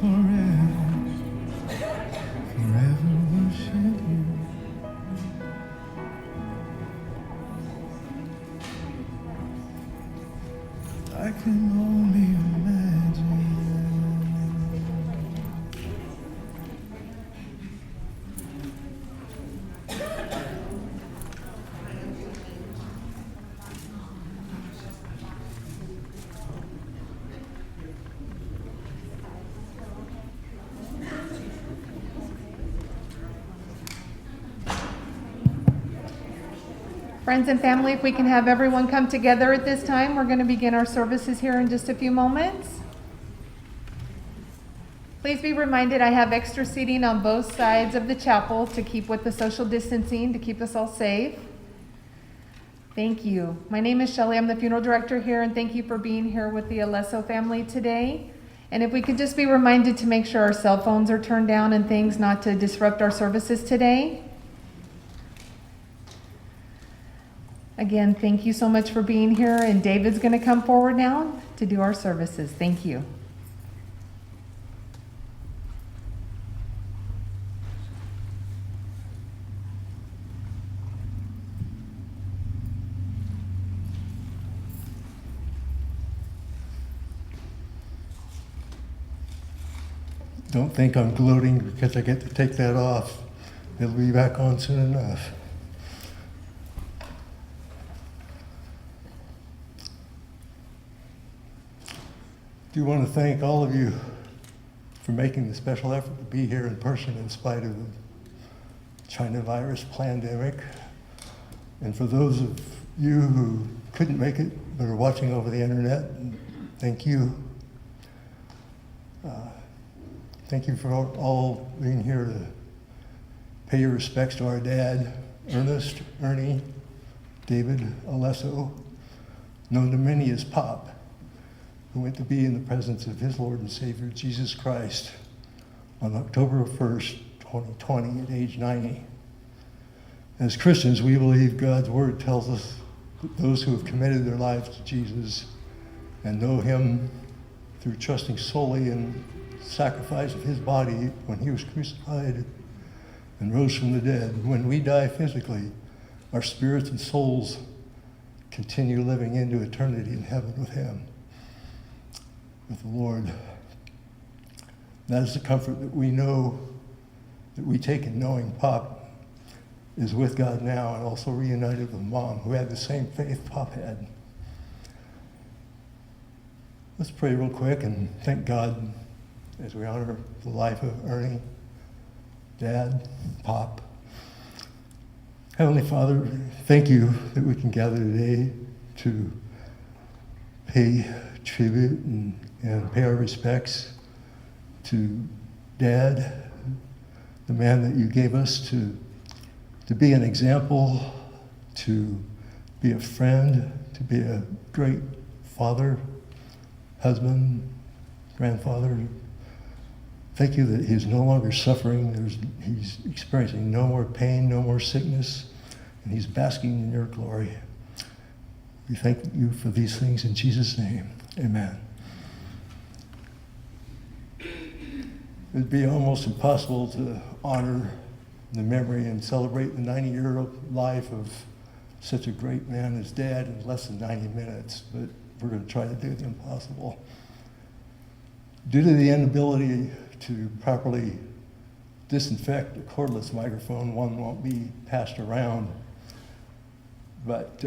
forever worship you. I can only imagine. Friends and family, if we can have everyone come together at this time, we're going to begin our services here in just a few moments. Please be reminded I have extra seating on both sides of the chapel to keep with the social distancing, to keep us all safe. Thank you. My name is Shelley. I'm the funeral director here, and thank you for being here with the Alesso family today. And if we could just be reminded to make sure our cell phones are turned down and things, not to disrupt our services today. Again, thank you so much for being here, and David's going to come forward now to do our services. Thank you. Don't think I'm gloating because I get to take that off. It'll be back on soon enough. I do want to thank all of you for making the special effort to be here in person in spite of the China virus pandemic. And for those of you who couldn't make it but are watching over the internet, thank you. Thank you for all being here to pay your respects to our dad, Ernie David Alesso, known to many as Pop, who went to be in the presence of his Lord and Savior, Jesus Christ, on October 1st, 2020, at age 90. As Christians, we believe God's word tells us that those who have committed their lives to Jesus and know him through trusting solely in the sacrifice of his body when he was crucified and rose from the dead, when we die physically, our spirits and souls continue living into eternity in heaven with him, with the Lord. That is the comfort that we know, that we take in knowing Pop is with God now and also reunited with Mom, who had the same faith Pop had. Let's pray real quick and thank God as we honor the life of Ernie, Dad, Pop. Heavenly Father, thank you that we can gather today to pay tribute and pay our respects to Dad, the man that you gave us to be an example, to be a friend, to be a great father, husband, grandfather. Thank you that he's no longer suffering. He's experiencing no more pain, no more sickness, and he's basking in your glory. We thank you for these things in Jesus' name. Amen. It'd be almost impossible to honor the memory and celebrate the 90-year life of such a great man as Dad in less than 90 minutes, but we're going to try to do the impossible. Due to the inability to properly disinfect a cordless microphone, one won't be passed around, but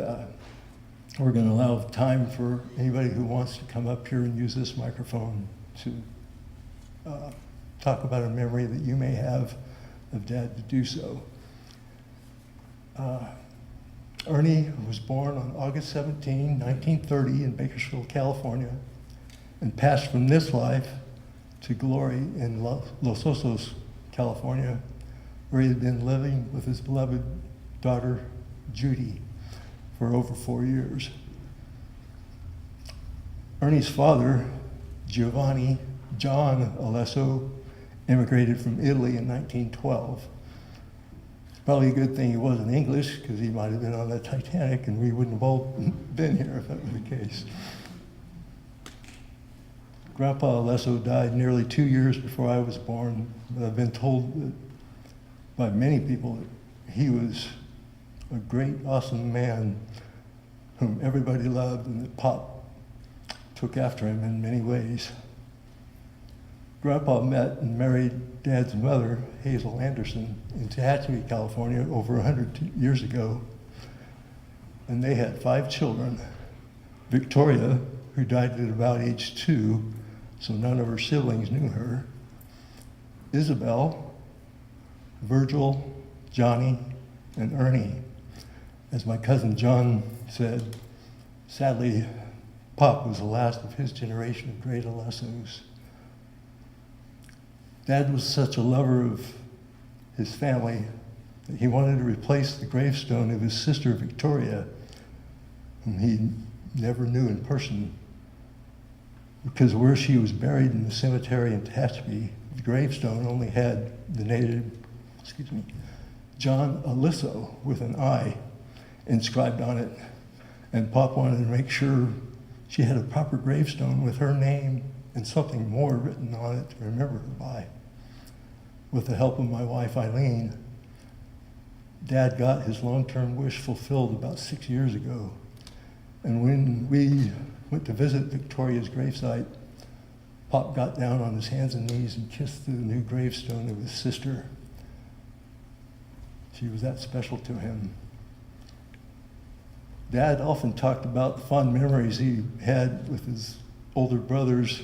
we're going to allow time for anybody who wants to come up here and use this microphone to talk about a memory that you may have of Dad to do so. Ernie was born on August 17, 1930 in Bakersfield, California, and passed from this life to glory in Los Osos, California, where he had been living with his beloved daughter, Judy, for over 4 years. Ernie's father, John Alesso, immigrated from Italy in 1912. It's probably a good thing he wasn't English, because he might have been on the Titanic and we wouldn't have all been here if that was the case. Grandpa Alesso died nearly 2 years before I was born. I've been told that by many people that he was a great, awesome man whom everybody loved, and that Pop took after him in many ways. Grandpa met and married Dad's mother, Hazel Anderson, in Tehachapi, California, over 100 years ago. And they had 5 children. Victoria, who died at about age 2, so none of her siblings knew her. Isabel, Virgil, Johnny, and Ernie. As my cousin John said, sadly, Pop was the last of his generation of great Alessos. Dad was such a lover of his family that he wanted to replace the gravestone of his sister Victoria, whom he never knew in person, because where she was buried in the cemetery in Tehachapi, the gravestone only had the native, John Alesso with an I inscribed on it. And Pop wanted to make sure she had a proper gravestone with her name and something more written on it to remember her by. With the help of my wife Eileen, Dad got his long-term wish fulfilled about 6 years ago. And when we went to visit Victoria's gravesite, Pop got down on his hands and knees and kissed the new gravestone of his sister. She was that special to him. Dad often talked about the fond memories he had with his older brothers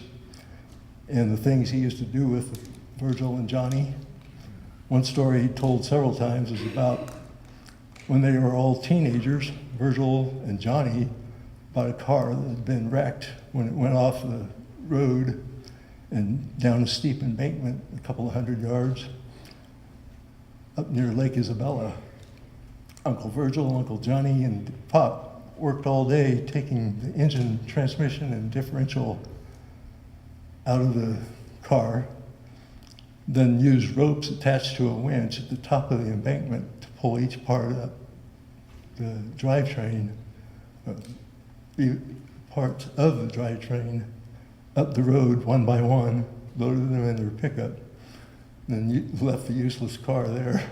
and the things he used to do with Virgil and Johnny. One story he told several times is about when they were all teenagers. Virgil and Johnny bought a car that had been wrecked when it went off the road and down a steep embankment a couple of 100 yards up near Lake Isabella. Uncle Virgil, Uncle Johnny, and Pop worked all day taking the engine, transmission, and differential out of the car, then used ropes attached to a winch at the top of the embankment to pull each part up the drivetrain, parts of the drivetrain up the road one by one, loaded them in their pickup, then left the useless car there.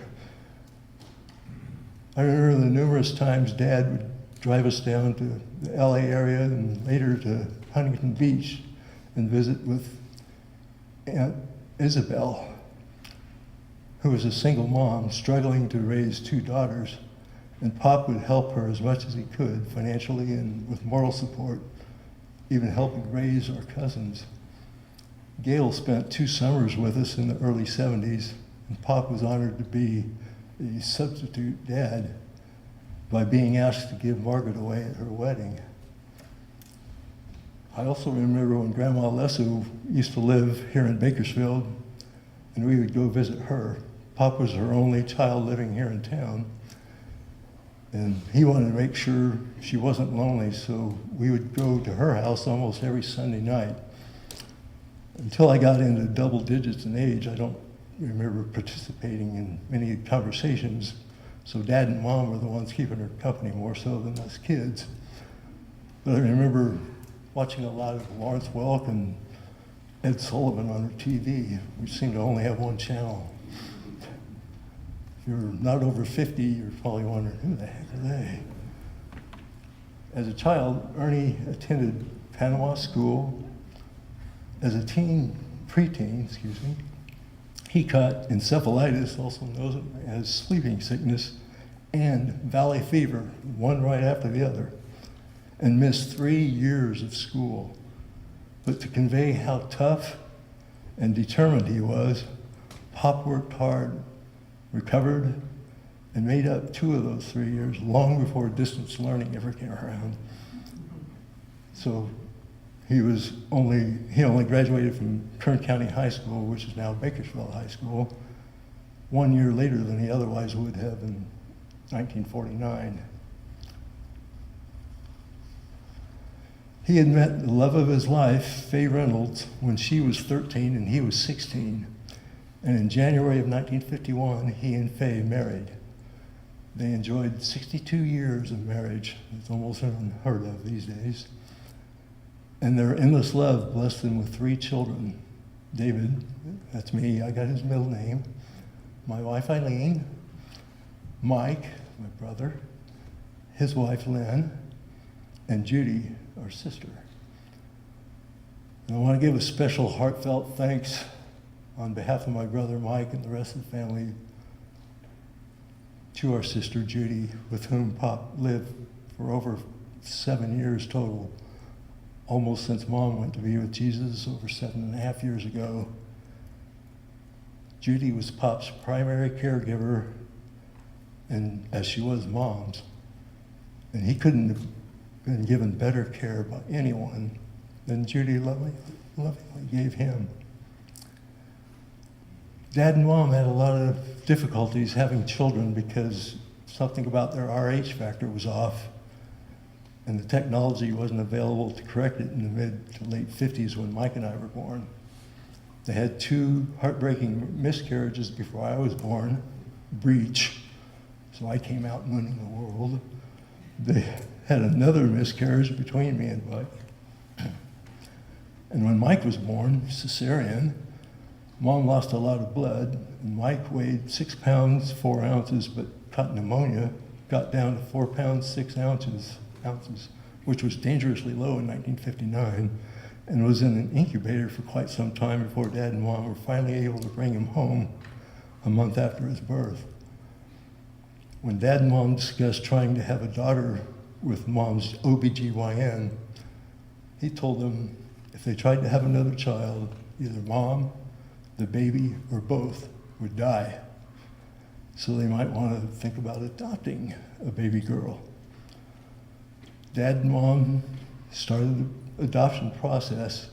I remember the numerous times Dad would drive us down to the LA area and later to Huntington Beach and visit with Aunt Isabel, who was a single mom struggling to raise 2 daughters, and Pop would help her as much as he could financially and with moral support, even helping raise our cousins. Gail spent 2 summers with us in the early 70s, and Pop was honored to be the substitute dad by being asked to give Margaret away at her wedding. I also remember when Grandma Alesso used to live here in Bakersfield, and we would go visit her. Pop was her only child living here in town, and he wanted to make sure she wasn't lonely, so we would go to her house almost every Sunday night. Until I got into double digits in age, I don't remember participating in many conversations, so Dad and Mom were the ones keeping her company more so than us kids. But I remember watching a lot of Lawrence Welk and Ed Sullivan on her TV, which seemed to only have one channel. If you're not over 50, you're probably wondering, who the heck are they? As a child, Ernie attended Panama School. As a preteen, he caught encephalitis, also known as sleeping sickness, and valley fever, one right after the other, and missed 3 years of school. But to convey how tough and determined he was, Pop worked hard, recovered, and made up 2 of those 3 years long before distance learning ever came around. So he only graduated from Kern County High School, which is now Bakersfield High School, 1 year later than he otherwise would have in 1949. He had met the love of his life, Faye Reynolds, when she was 13 and he was 16. And in January of 1951, he and Faye married. They enjoyed 62 years of marriage. It's almost unheard of these days. And their endless love blessed them with 3 children. David, that's me, I got his middle name. My wife Eileen, Mike, my brother, his wife Lynn, and Judy, our sister. And I want to give a special heartfelt thanks on behalf of my brother Mike and the rest of the family to our sister Judy, with whom Pop lived for over 7 years total, almost since Mom went to be with Jesus over 7.5 years ago. Judy was Pop's primary caregiver, and as she was Mom's. And he couldn't have been given better care by anyone than Judy lovingly gave him. Dad and Mom had a lot of difficulties having children because something about their RH factor was off, and the technology wasn't available to correct it in the mid to late 50s when Mike and I were born. They had 2 heartbreaking miscarriages before I was born, breech, so I came out winning the world. They had another miscarriage between me and Mike. And when Mike was born, cesarean, Mom lost a lot of blood, and Mike weighed 6 pounds, 4 ounces, but caught pneumonia, got down to 4 pounds, 6 ounces, which was dangerously low in 1959, and was in an incubator for quite some time before Dad and Mom were finally able to bring him home a month after his birth. When Dad and Mom discussed trying to have a daughter with Mom's OBGYN, he told them if they tried to have another child, either Mom, the baby, or both would die. So they might want to think about adopting a baby girl. Dad and Mom started the adoption process,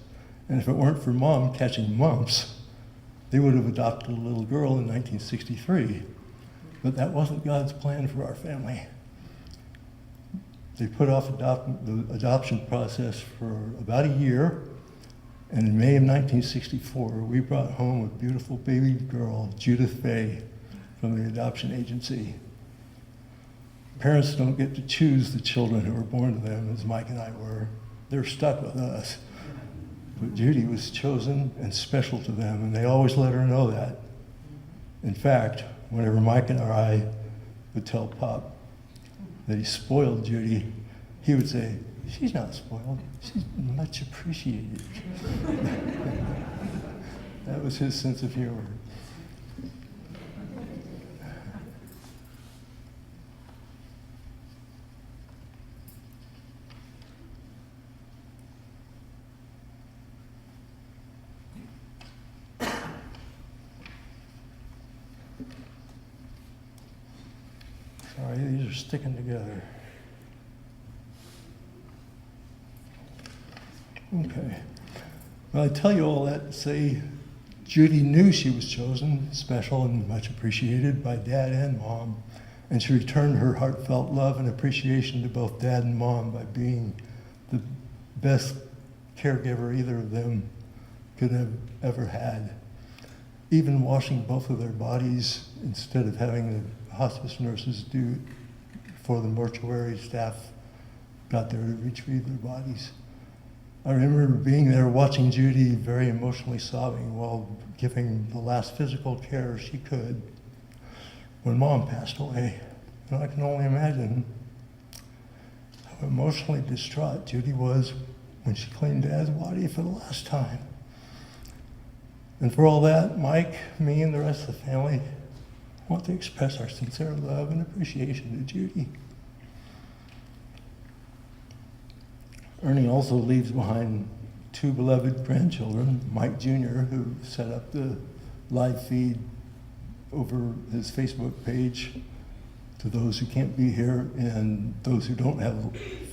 and if it weren't for Mom catching mumps, they would have adopted a little girl in 1963. But that wasn't God's plan for our family. They put off the adoption process for about a year, and in May of 1964, we brought home a beautiful baby girl, Judith Faye, from the adoption agency. Parents don't get to choose the children who are born to them, as Mike and I were. They're stuck with us. But Judy was chosen and special to them, and they always let her know that. In fact, whenever Mike and I would tell Pop that he spoiled Judy, he would say, "She's not spoiled, she's much appreciated." That was his sense of humor. Sorry, these are sticking together. Okay. Well, I tell you all that to say Judy knew she was chosen, special, and much appreciated by Dad and Mom, and she returned her heartfelt love and appreciation to both Dad and Mom by being the best caregiver either of them could have ever had. Even washing both of their bodies instead of having the hospice nurses do before the mortuary staff got there to retrieve their bodies. I remember being there watching Judy very emotionally sobbing while giving the last physical care she could when Mom passed away. And I can only imagine how emotionally distraught Judy was when she cleaned Dad's body for the last time. And for all that, Mike, me, and the rest of the family want to express our sincere love and appreciation to Judy. Ernie also leaves behind 2 beloved grandchildren, Mike Jr., who set up the live feed over his Facebook page to those who can't be here, and those who don't have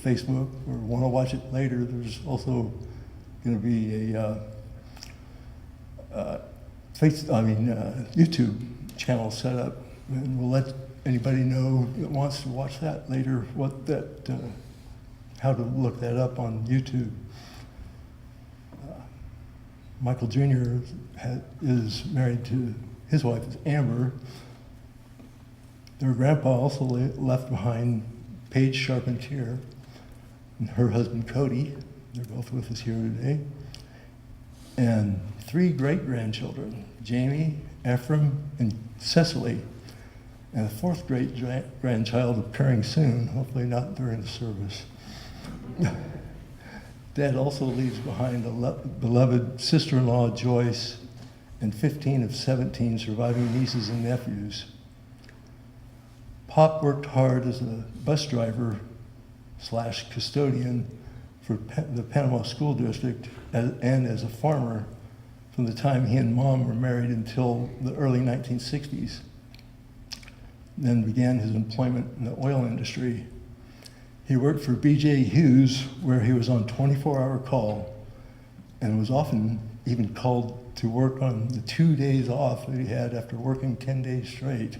Facebook or want to watch it later. There's also going to be a YouTube channel set up, and we'll let anybody know that wants to watch that later how to look that up on YouTube. Michael Jr. is married to, his wife is Amber. Their grandpa also left behind Paige Charpentier and her husband Cody, They're both with us here today. And 3 great-grandchildren, Jamie, Ephraim, and Cecily. And a 4th great-grandchild appearing soon, hopefully not during the service. Dad also leaves behind a beloved sister-in-law, Joyce, and 15 of 17 surviving nieces and nephews. Pop worked hard as a bus driver / custodian for the Panama School District and as a farmer from the time he and Mom were married until the early 1960s. Then began his employment in the oil industry. He worked for B.J. Hughes, where he was on 24-hour call and was often even called to work on the 2 days off that he had after working 10 days straight.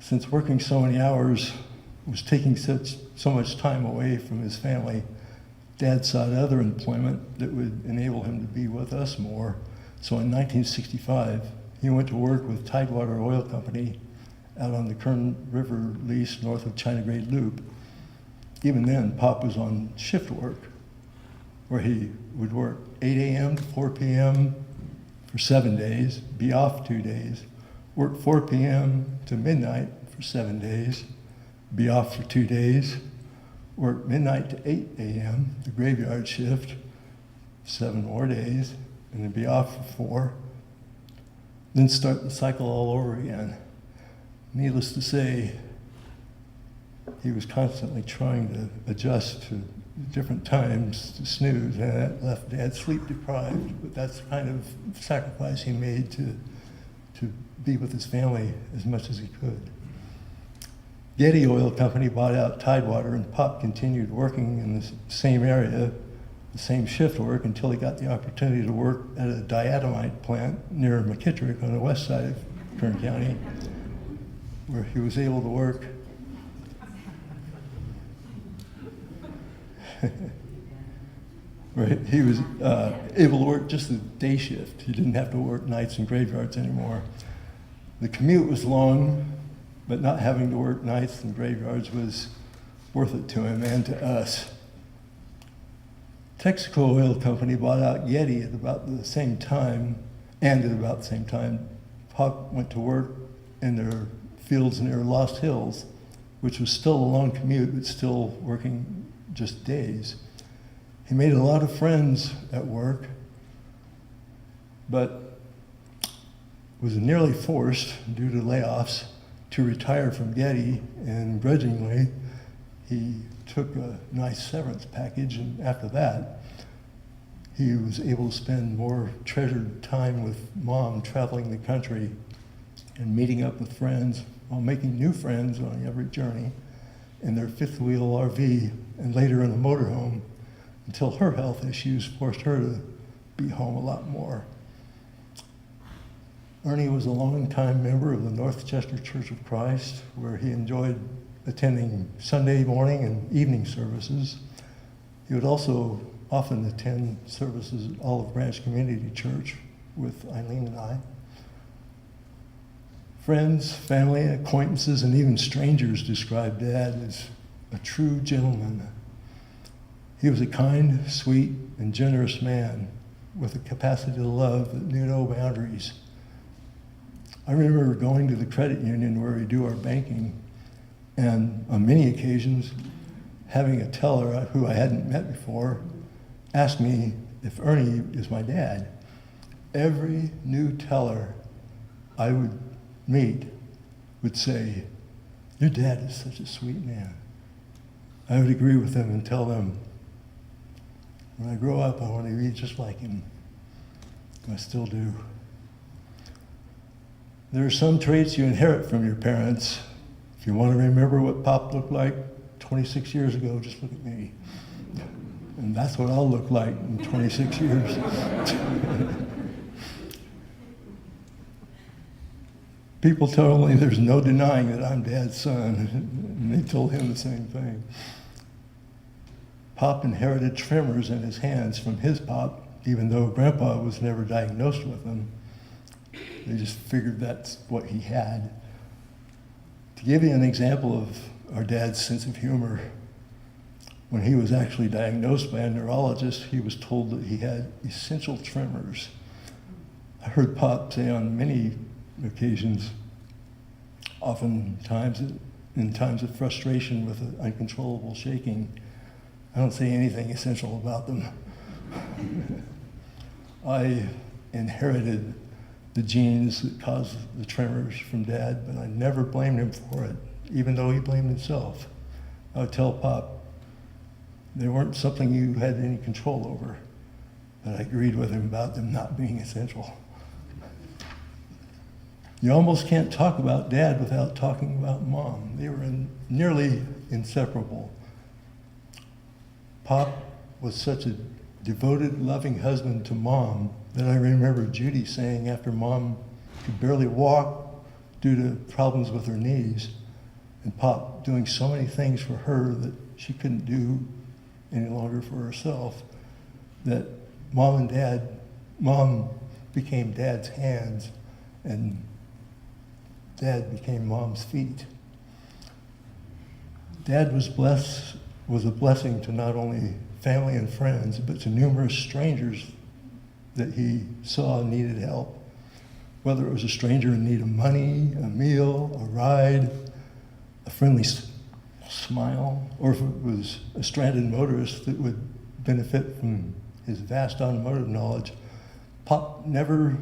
Since working so many hours was taking so much time away from his family, Dad sought other employment that would enable him to be with us more. So in 1965, he went to work with Tidewater Oil Company out on the Kern River lease north of China Grade Loop. Even then, Pop was on shift work, where he would work 8 a.m. to 4 p.m. for 7 days, be off 2 days, work 4 p.m. to midnight for 7 days, be off for 2 days, work midnight to 8 a.m., the graveyard shift, 7 more days, and then be off for 4, then start the cycle all over again. Needless to say, he was constantly trying to adjust to different times to snooze, and that left Dad sleep deprived, but that's the kind of sacrifice he made to be with his family as much as he could. Getty Oil Company bought out Tidewater, and Pop continued working in the same area, the same shift work, until he got the opportunity to work at a diatomite plant near McKittrick on the west side of Kern County, where he was able to work right. He was able to work just the day shift. He didn't have to work nights and graveyards anymore. The commute was long, but not having to work nights and graveyards was worth it to him and to us. Texaco Oil Company bought out Getty at about the same time, and at about the same time, Pop went to work in their fields near Lost Hills, which was still a long commute, but still working just days. He made a lot of friends at work, but was nearly forced, due to layoffs, to retire from Getty, and grudgingly, he took a nice severance package, and after that, he was able to spend more treasured time with Mom traveling the country and meeting up with friends while making new friends on every journey in their fifth wheel RV and later in a motorhome, until her health issues forced her to be home a lot more. Ernie was a long-time member of the North Chester Church of Christ, where he enjoyed attending Sunday morning and evening services. He would also often attend services at Olive Branch Community Church with Eileen and I. Friends, family, acquaintances, and even strangers described Dad as a true gentleman. He was a kind, sweet, and generous man with a capacity to love that knew no boundaries. I remember going to the credit union where we do our banking, and on many occasions, having a teller who I hadn't met before ask me if Ernie is my dad. Every new teller I would meet would say, "Your dad is such a sweet man." I would agree with them and tell them, when I grow up, I want to be just like him. I still do. There are some traits you inherit from your parents. If you want to remember what Pop looked like 26 years ago, just look at me. And that's what I'll look like in 26 years. People told me there's no denying that I'm Dad's son, and they told him the same thing. Pop inherited tremors in his hands from his pop, even though Grandpa was never diagnosed with them. They just figured that's what he had. To give you an example of our dad's sense of humor, When he was actually diagnosed by a neurologist, he was told that he had essential tremors. I heard Pop say on many occasions, oftentimes in times of frustration with uncontrollable shaking, I don't say anything essential about them. I inherited the genes that caused the tremors from Dad, but I never blamed him for it, even though he blamed himself. I would tell Pop, they weren't something you had any control over, but I agreed with him about them not being essential. You almost can't talk about Dad without talking about Mom. They were nearly inseparable. Pop was such a devoted, loving husband to Mom that I remember Judy saying after Mom could barely walk due to problems with her knees, and Pop doing so many things for her that she couldn't do any longer for herself, that Mom became Dad's hands and Dad became Mom's feet. Dad was a blessing to not only family and friends, but to numerous strangers that he saw needed help. Whether it was a stranger in need of money, a meal, a ride, a friendly smile, or if it was a stranded motorist that would benefit from his vast automotive knowledge, Pop never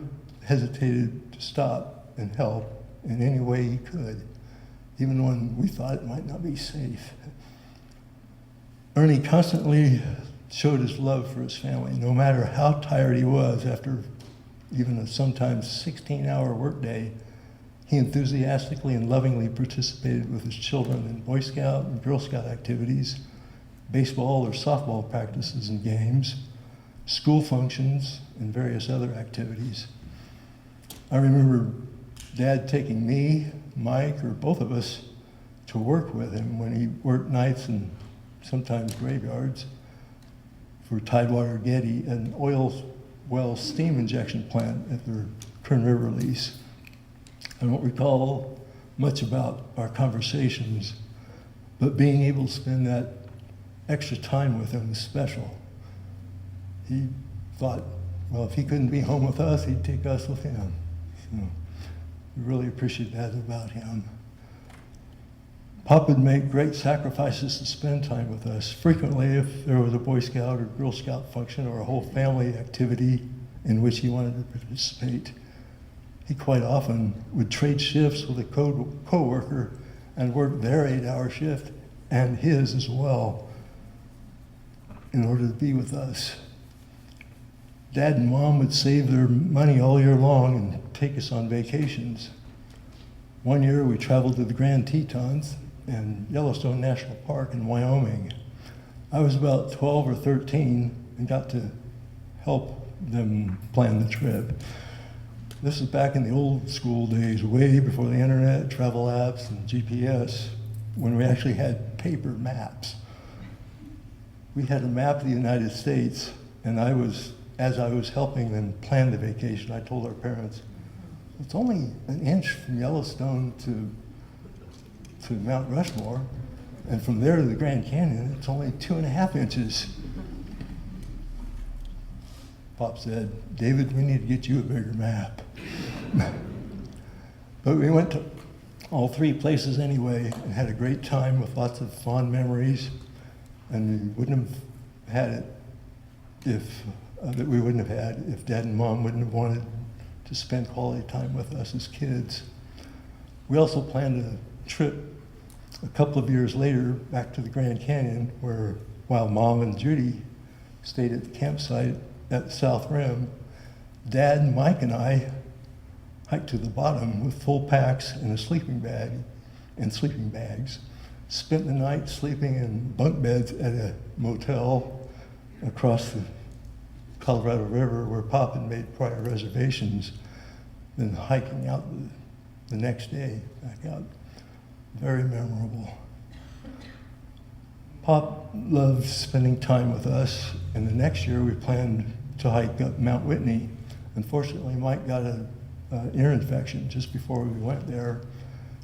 hesitated to stop and help in any way he could, even when we thought it might not be safe. Ernie constantly showed his love for his family, no matter how tired he was after even a sometimes 16-hour workday. He enthusiastically and lovingly participated with his children in Boy Scout and Girl Scout activities, baseball or softball practices and games, school functions, and various other activities. I remember Dad taking me, Mike, or both of us to work with him when he worked nights and sometimes graveyards for Tidewater Getty, an oil well steam injection plant at their Kern River lease. I don't recall much about our conversations, but being able to spend that extra time with him was special. He thought, well, if he couldn't be home with us, he'd take us with him. So we really appreciate that about him. Pop would make great sacrifices to spend time with us. Frequently, if there was a Boy Scout or Girl Scout function or a whole family activity in which he wanted to participate, he quite often would trade shifts with a co-worker and work their 8-hour shift and his as well in order to be with us. Dad and Mom would save their money all year long and take us on vacations. One year we traveled to the Grand Tetons and Yellowstone National Park in Wyoming. I was about 12 or 13 and got to help them plan the trip. This is back in the old school days, way before the internet, travel apps, and GPS, when we actually had paper maps. We had a map of the United States, and as I was helping them plan the vacation, I told our parents, it's only an inch from Yellowstone to Mount Rushmore, and from there to the Grand Canyon, it's only 2.5 inches. Pop said, David, we need to get you a bigger map. But we went to all 3 places anyway and had a great time with lots of fond memories, and we wouldn't have had it if Dad and Mom wouldn't have wanted to spend quality time with us as kids. We also planned a trip a couple of years later back to the Grand Canyon, where while Mom and Judy stayed at the campsite at the South Rim, Dad, Mike, and I hiked to the bottom with full packs and a sleeping bag and sleeping bags, spent the night sleeping in bunk beds at a motel across the Colorado River where Pop had made prior reservations, then hiking out the next day back out. Very memorable. Pop loved spending time with us, and the next year we planned to hike up Mount Whitney. Unfortunately, Mike got an ear infection just before we went there,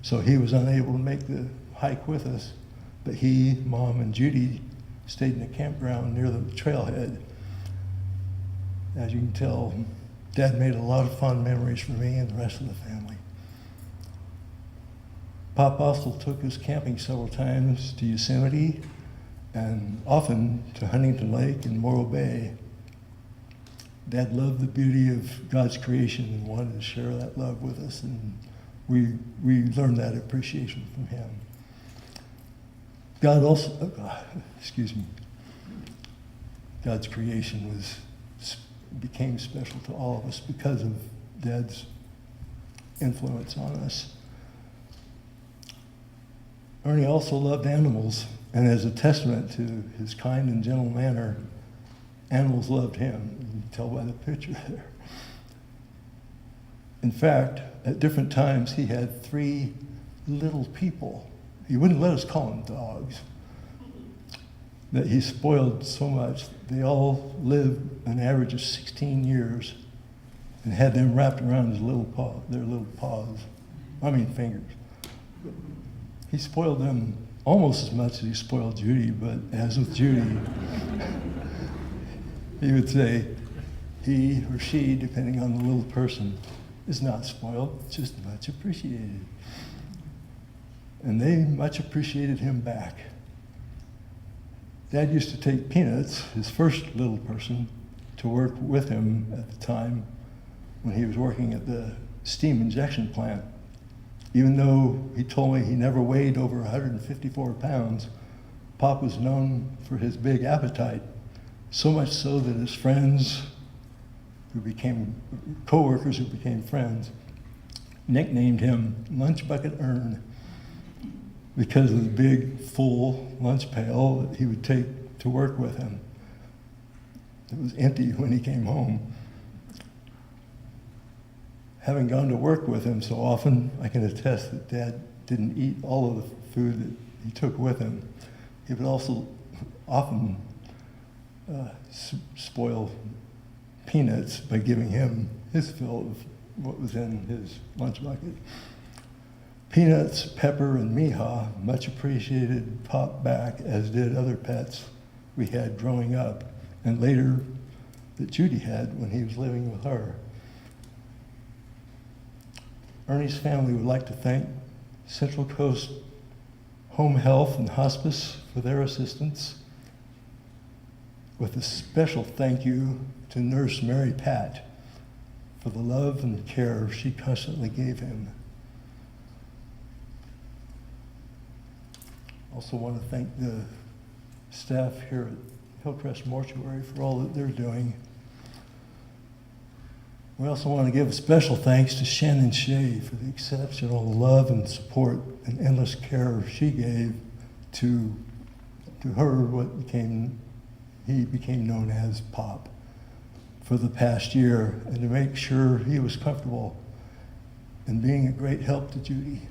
so he was unable to make the hike with us, but he, Mom, and Judy stayed in a campground near the trailhead. As you can tell, Dad made a lot of fond memories for me and the rest of the family. Pop also took us camping several times to Yosemite and often to Huntington Lake and Morro Bay. Dad loved the beauty of God's creation and wanted to share that love with us, and we learned that appreciation from him. God also, God's creation became special to all of us because of Dad's influence on us. Ernie also loved animals, and as a testament to his kind and gentle manner, animals loved him. You can tell by the picture there. In fact, at different times, he had 3 little people. He wouldn't let us call them dogs, that he spoiled so much. They all lived an average of 16 years and had them wrapped around their little paws. I mean fingers. He spoiled them almost as much as he spoiled Judy, but as with Judy, he would say, he or she, depending on the little person, is not spoiled, just much appreciated. And they much appreciated him back. Dad used to take Peanuts, his first little person, to work with him at the time when he was working at the steam injection plant. Even though he told me he never weighed over 154 pounds, Pop was known for his big appetite, so much so that his friends, who became co-workers who became friends, nicknamed him Lunch Bucket Ern because of the big, full lunch pail that he would take to work with him. It was empty when he came home. Having gone to work with him so often, I can attest that Dad didn't eat all of the food that he took with him. He would also often spoil Peanuts by giving him his fill of what was in his lunch bucket. Peanuts, Pepper, and Mija much appreciated Pop back, as did other pets we had growing up, and later that Judy had when he was living with her. Ernie's family would like to thank Central Coast Home Health and Hospice for their assistance, with a special thank you to Nurse Mary Pat for the love and care she constantly gave him. Also want to thank the staff here at Hillcrest Mortuary for all that they're doing. We also want to give special thanks to Shannon Shea for the exceptional love and support and endless care she gave to her, he became known as Pop, for the past year, and to make sure he was comfortable and being a great help to Judy.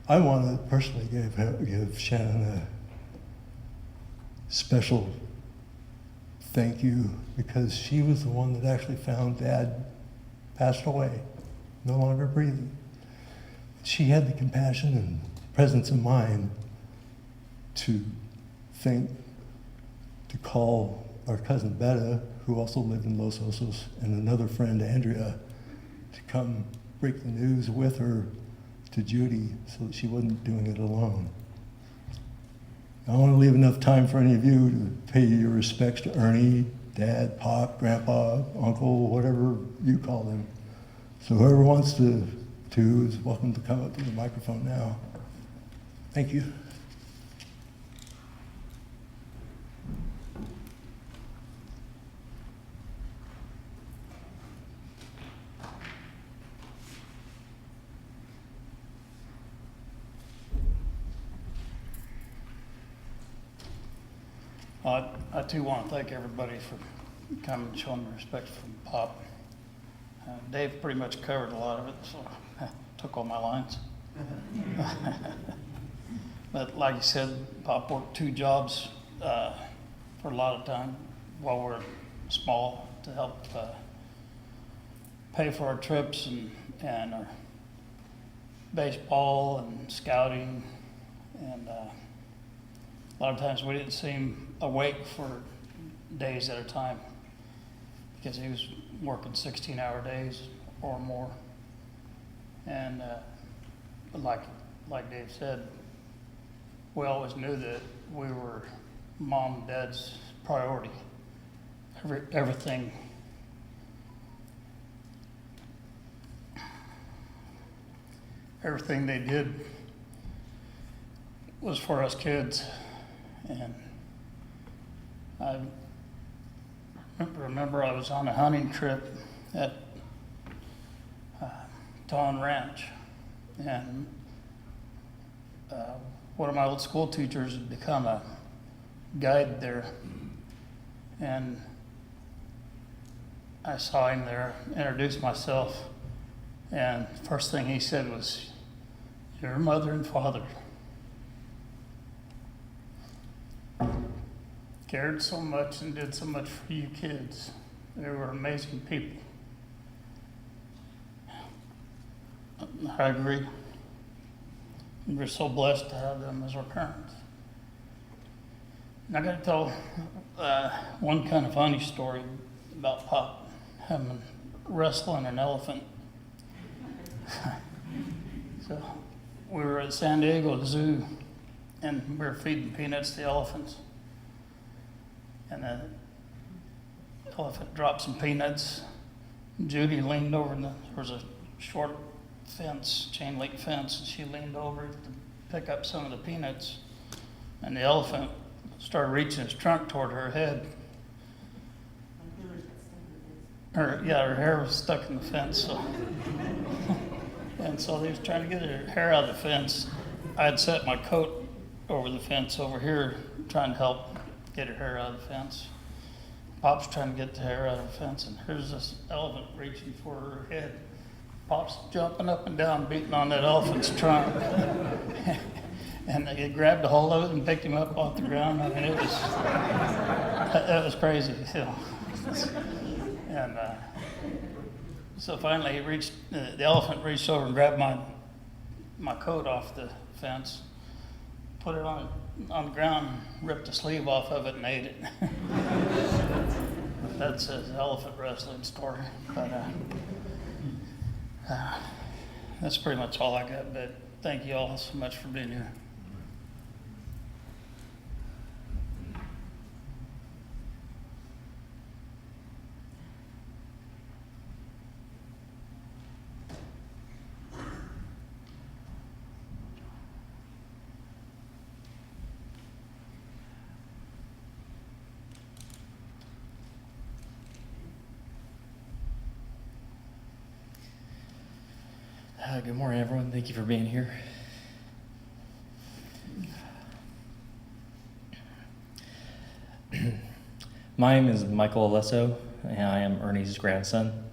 I want to personally give Shannon a special thank you, because she was the one that actually found Dad passed away, no longer breathing. She had the compassion and presence of mind to call our cousin Betta, who also lived in Los Osos, and another friend, Andrea, to come break the news with her to Judy so that she wasn't doing it alone. I want to leave enough time for any of you to pay your respects to Ernie, Dad, Pop, Grandpa, Uncle, whatever you call them. So whoever wants to is welcome to come up to the microphone now. Thank you. I too want to thank everybody for coming and showing respect for Pop. Dave pretty much covered a lot of it, so I took all my lines. But like you said, Pop worked 2 jobs for a lot of time while we're small to help pay for our trips and our baseball and scouting, and A lot of times we didn't see him awake for days at a time because he was working 16-hour days or more. And like Dave said, we always knew that we were mom and dad's priority. Everything they did was for us kids. And I remember I was on a hunting trip at Tawn Ranch, and one of my old school teachers had become a guide there, and I saw him there, introduced myself, and first thing he said was, "Your mother and father cared so much and did so much for you kids. They were amazing people." I agree. We're so blessed to have them as our parents. And I got to tell one kind of funny story about Pop having wrestling an elephant. So we were at San Diego Zoo, and we were feeding peanuts to the elephants. And the elephant dropped some peanuts. Judy leaned over, and there was a short fence, chain link fence, and she leaned over to pick up some of the peanuts. And the elephant started reaching his trunk toward her head. Her hair was stuck in the fence. So. And so they was trying to get her hair out of the fence. I had set my coat over the fence over here, trying to help get her hair out of the fence. Pop's trying to get the hair out of the fence, and here's this elephant reaching for her head. Pop's jumping up and down, beating on that elephant's trunk. And they grabbed a hold of it and picked him up off the ground. I mean, it was crazy. You know. And so finally, the elephant reached over and grabbed my coat off the fence, put it on the ground, ripped the sleeve off of it, and ate it. That's his elephant wrestling story. But that's pretty much all I got. But thank you all so much for being here. Good morning, everyone. Thank you for being here. My name is Michael Alesso, and I am Ernie's grandson.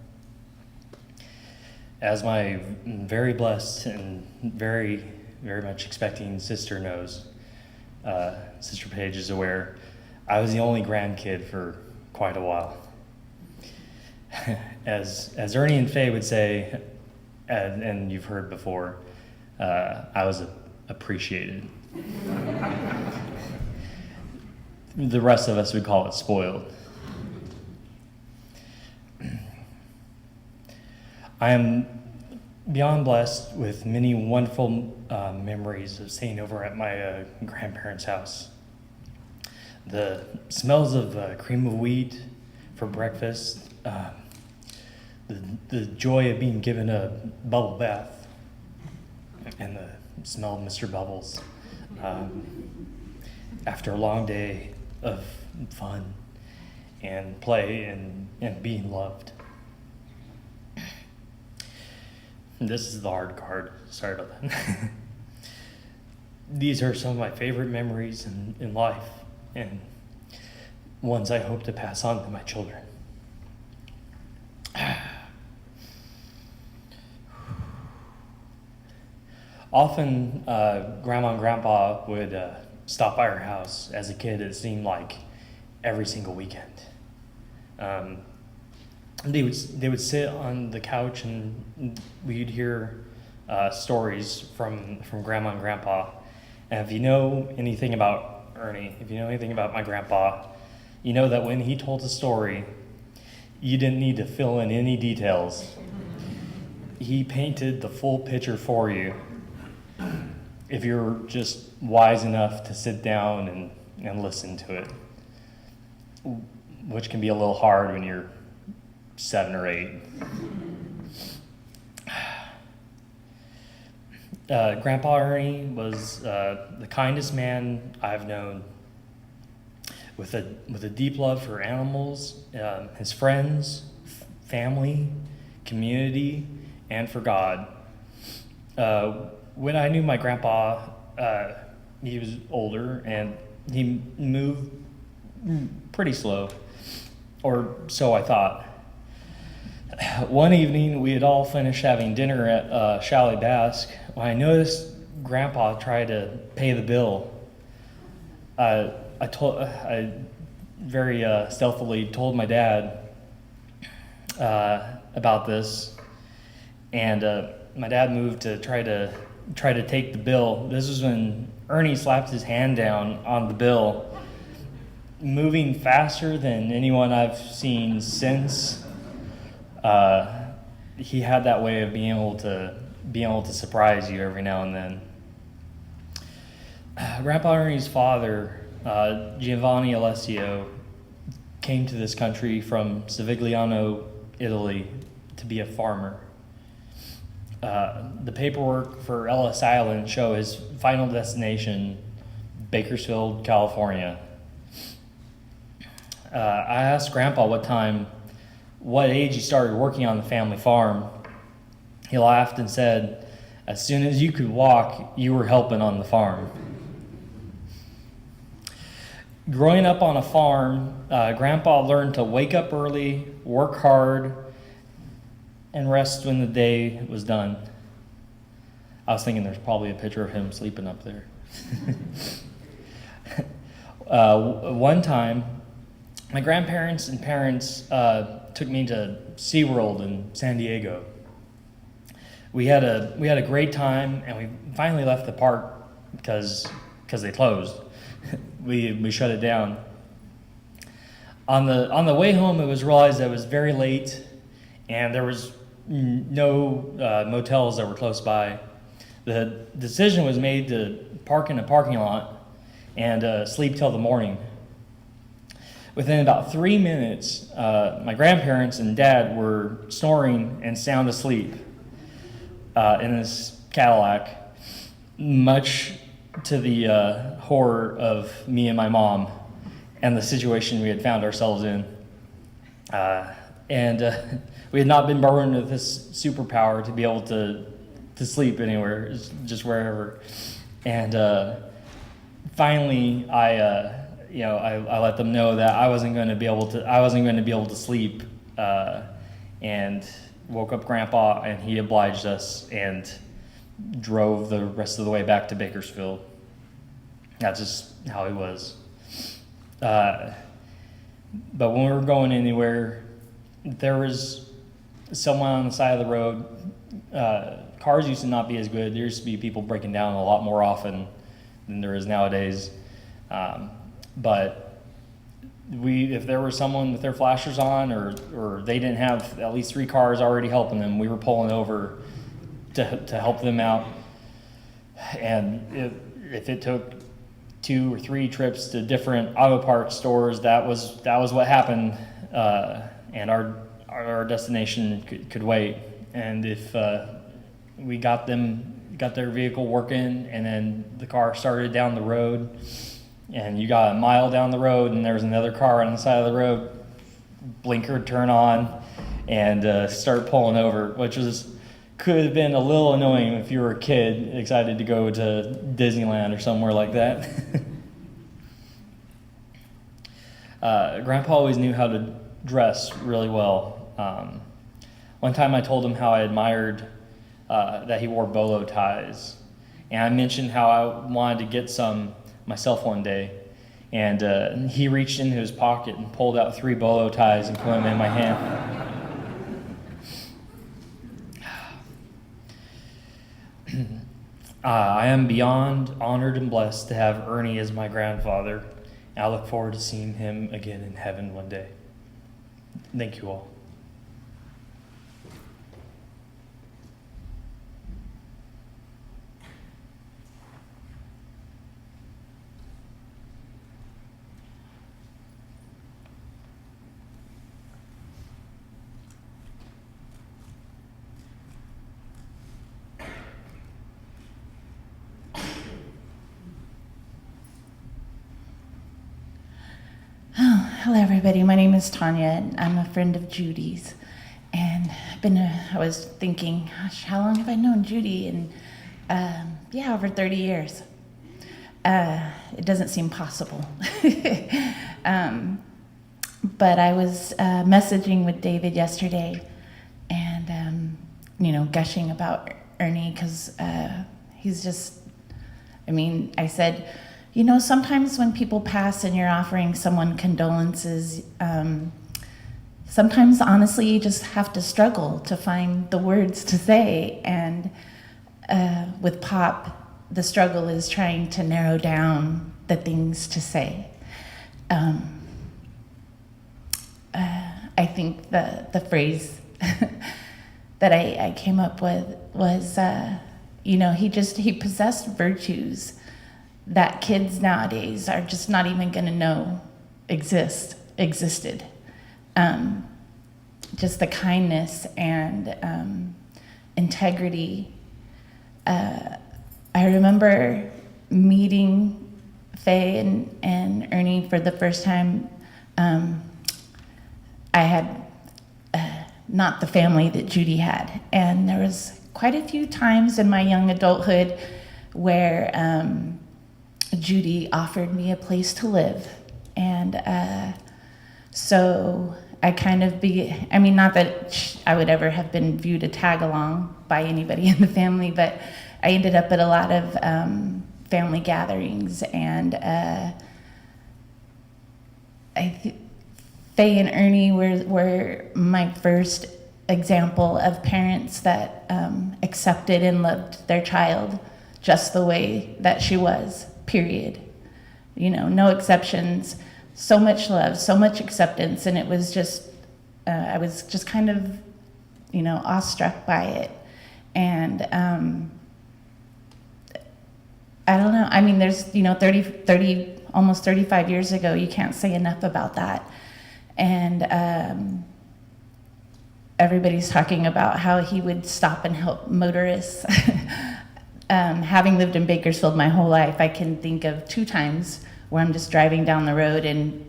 As my very blessed and very, very much expecting sister knows, Sister Paige is aware, I was the only grandkid for quite a while. As Ernie and Faye would say, and you've heard before, I was appreciated. The rest of us would call it spoiled. I am beyond blessed with many wonderful memories of staying over at my grandparents' house. The smells of cream of wheat for breakfast, the joy of being given a bubble bath, and the smell of Mr. Bubbles after a long day of fun and play and being loved. And this is the hard card. Sorry about that. These are some of my favorite memories in life, and ones I hope to pass on to my children. Often, Grandma and Grandpa would stop by our house. As a kid, it seemed like every single weekend. They would sit on the couch, and we'd hear stories from Grandma and Grandpa. And if you know anything about Ernie, if you know anything about my grandpa, you know that when he told a story, you didn't need to fill in any details. He painted the full picture for you if you're just wise enough to sit down and listen to it, which can be a little hard when you're 7 or 8. Grandpa Ernie was the kindest man I've known, with a deep love for animals, his friends, family, community, and for God. When I knew my grandpa, he was older and he moved pretty slow, or so I thought. One evening, we had all finished having dinner at Chalet Basque when I noticed Grandpa try to pay the bill. I very stealthily told my dad about this, and my dad moved to try to take the bill. This was when Ernie slapped his hand down on the bill, moving faster than anyone I've seen since. He had that way of being able to surprise you every now and then. Grandpa Ernie's father, Ernie Alesso, came to this country from Savigliano, Italy, to be a farmer. The paperwork for Ellis Island show his final destination, Bakersfield, California. I asked Grandpa what age he started working on the family farm. He laughed and said, "As soon as you could walk, you were helping on the farm." Growing up on a farm, Grandpa learned to wake up early, work hard, and rest when the day was done. I was thinking there's probably a picture of him sleeping up there. One time, my grandparents and parents took me to SeaWorld in San Diego. We had a great time, and we finally left the park because they closed. We shut it down. On the way home, it was realized that it was very late, and there was no motels that were close by. The decision was made to park in a parking lot and sleep till the morning. Within about 3 minutes, my grandparents and dad were snoring and sound asleep in this Cadillac, much to the horror of me and my mom and the situation we had found ourselves in. We had not been born with this superpower to be able to sleep anywhere, just wherever. And finally, I let them know that I wasn't going to be able to sleep, and woke up Grandpa, and he obliged us and drove the rest of the way back to Bakersfield. That's just how he was. But when we were going anywhere, there was someone on the side of the road. Cars used to not be as good. There used to be people breaking down a lot more often than there is nowadays. But if there was someone with their flashers on, or they didn't have at least 3 cars already helping them, we were pulling over to help them out. And if it took 2 or 3 trips to different auto parts stores, that was what happened. And our destination could wait. And if we got their vehicle working, and then the car started down the road, and you got a mile down the road and there was another car on the side of the road, blinker turn on and start pulling over, which could have been a little annoying if you were a kid excited to go to Disneyland or somewhere like that. Grandpa always knew how to dress really well. One time I told him how I admired that he wore bolo ties, and I mentioned how I wanted to get some myself one day, and he reached into his pocket and pulled out 3 bolo ties and put them in my hand. I am beyond honored and blessed to have Ernie as my grandfather. I look forward to seeing him again in heaven one day. Thank you all. Hello, everybody. My name is Tanya, and I'm a friend of Judy's. And I was thinking, gosh, how long have I known Judy? And over 30 years. It doesn't seem possible. But I was messaging with David yesterday, and gushing about Ernie because he's just. I said, sometimes when people pass and you're offering someone condolences, sometimes honestly you just have to struggle to find the words to say. And with Pop, the struggle is trying to narrow down the things to say. I think the phrase that I came up with was, he possessed virtues that kids nowadays are just not even going to know existed. Just the kindness and integrity. I remember meeting Faye and Ernie for the first time. I had not the family that Judy had, and there was quite a few times in my young adulthood where Judy offered me a place to live. And so I kind of not that I would ever have been viewed a tag along by anybody in the family, but I ended up at a lot of family gatherings, and Faye and Ernie were my first example of parents that accepted and loved their child just the way that she was, period. No exceptions, so much love, so much acceptance, and it was just, I was just kind of, awestruck by it. And I don't know, there's, 30, almost 35 years ago, you can't say enough about that. And everybody's talking about how he would stop and help motorists. Having lived in Bakersfield my whole life, I can think of 2 times where I'm just driving down the road and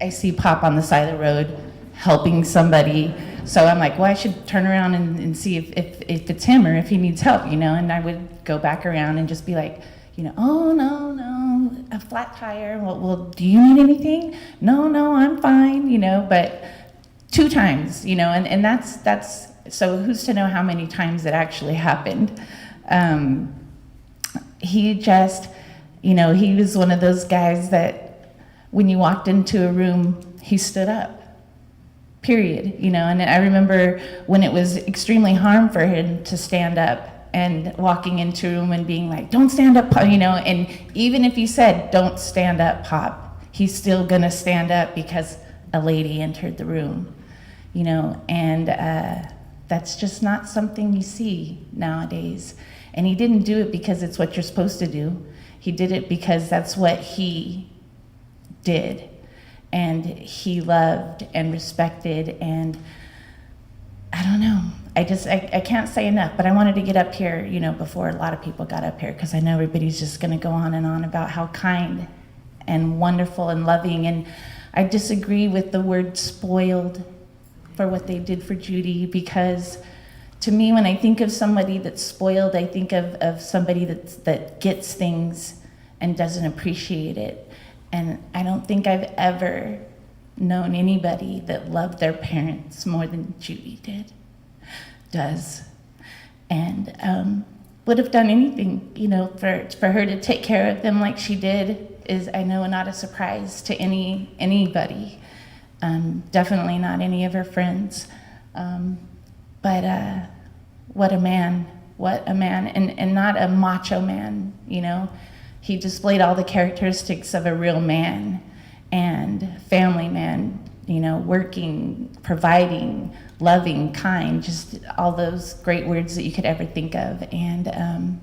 I see Pop on the side of the road helping somebody. So I'm like, well, I should turn around and see if it's him or if he needs help, and I would go back around and just be like, oh, no, a flat tire. Well, do you need anything? No, I'm fine, but 2 times, and that's, so who's to know how many times it actually happened. He just, he was one of those guys that when you walked into a room, he stood up, period, and I remember when it was extremely hard for him to stand up and walking into a room and being like, don't stand up, Pop, and even if you said, don't stand up, Pop, he's still gonna stand up because a lady entered the room, and that's just not something you see nowadays. And he didn't do it because it's what you're supposed to do. He did it because that's what he did. And he loved and respected, and I don't know. I can't say enough, but I wanted to get up here, before a lot of people got up here, because I know everybody's just gonna go on and on about how kind and wonderful and loving. And I disagree with the word spoiled for what they did for Judy, because to me, when I think of somebody that's spoiled, I think of somebody that gets things and doesn't appreciate it. And I don't think I've ever known anybody that loved their parents more than Judy does. And would have done anything, for her to take care of them like she did is, I know, not a surprise to anybody. Definitely not any of her friends. But what a man what a man, and not a macho man, you know. He displayed all the characteristics of a real man and family man, you know, working, providing, loving, kind, just all those great words that you could ever think of. And